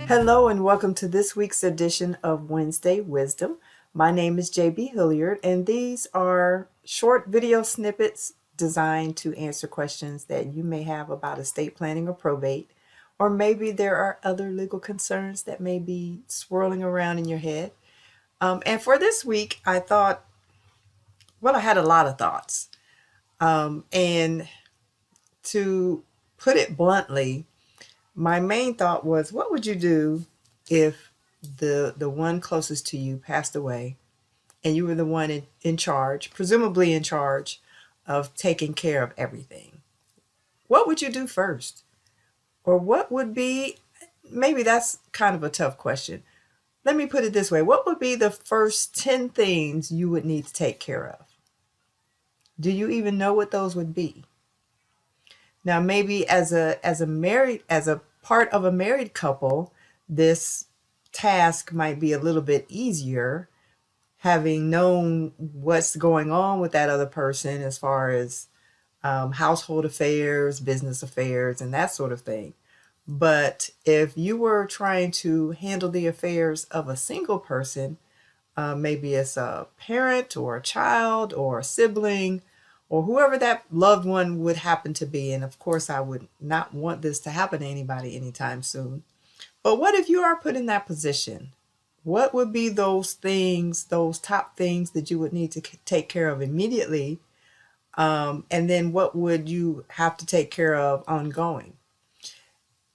Hello and welcome to this week's edition of Wednesday Wisdom. My name is JB Hilliard, and these are short video snippets designed to answer questions that you may have about estate planning or probate, or maybe there are other legal concerns that may be swirling around in your head. And for this week, I thought, I had a lot of thoughts. And to put it bluntly, my main thought was, what would you do if the one closest to you passed away and you were the one in charge, presumably in charge of taking care of everything? What would you do first? Or what would be, maybe that's kind of a tough question. Let me put it this way. What would be the first 10 things you would need to take care of? Do you even know what those would be? Now, maybe as a part of a married couple, this task might be a little bit easier, having known what's going on with that other person as far as household affairs, business affairs, and that sort of thing. But if you were trying to handle the affairs of a single person, maybe it's a parent or a child or a sibling, or whoever that loved one would happen to be. And of course, I would not want this to happen to anybody anytime soon. But what if you are put in that position? What would be those things, those top things that you would need to take care of immediately? And then what would you have to take care of ongoing?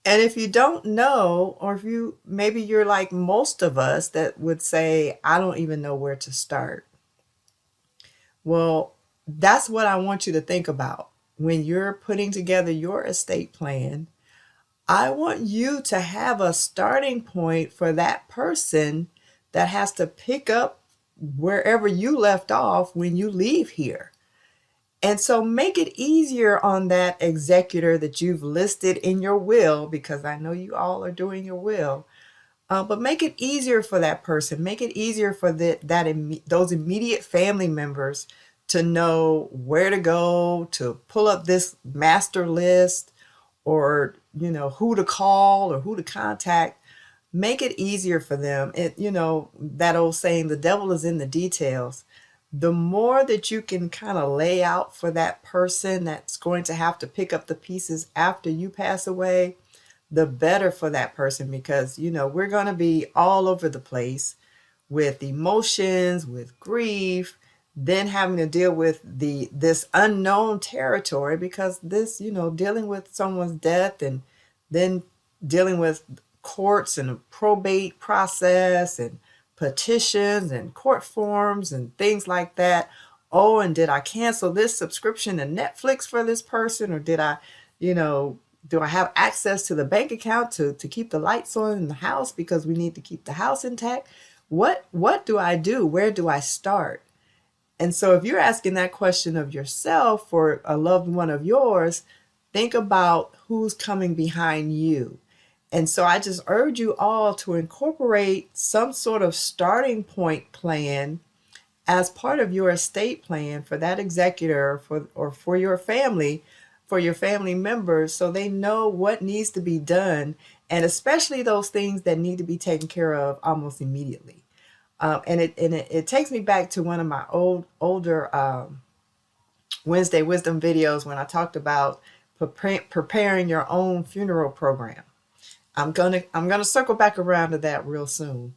And if you don't know, or if maybe you're like most of us that would say, I don't even know where to start. Well, that's what I want you to think about when you're putting together your estate plan. I want you to have a starting point for that person that has to pick up wherever you left off when you leave here. And so make it easier on that executor that you've listed in your will, because I know you all are doing your will. But make it easier for that person. Make it easier for those immediate family members to know where to go, to pull up this master list, or who to call or who to contact. Make it easier for them. That old saying, the devil is in the details. The more that you can kind of lay out for that person that's going to have to pick up the pieces after you pass away, the better for that person, because we're going to be all over the place with emotions, with grief, then having to deal with this unknown territory, because this, dealing with someone's death and then dealing with courts and a probate process and petitions and court forms and things like that. Oh, and did I cancel this subscription to Netflix for this person? Or did I, do I have access to the bank account to keep the lights on in the house because we need to keep the house intact? What do I do? Where do I start? And so if you're asking that question of yourself for a loved one of yours, think about who's coming behind you. And so I just urge you all to incorporate some sort of starting point plan as part of your estate plan for that executor or for your family members, so they know what needs to be done, and especially those things that need to be taken care of almost immediately. And it takes me back to one of my older Wednesday Wisdom videos when I talked about preparing your own funeral program. I'm gonna circle back around to that real soon.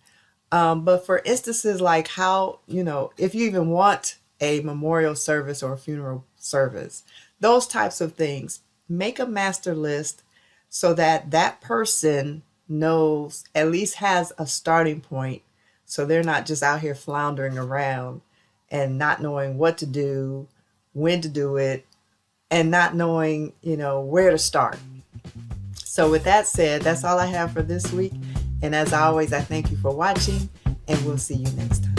But for instances like how, if you even want a memorial service or a funeral service, those types of things, make a master list so that that person knows, at least has a starting point, so they're not just out here floundering around and not knowing what to do, when to do it, and not knowing, where to start. So with that said, that's all I have for this week. And as always, I thank you for watching, and we'll see you next time.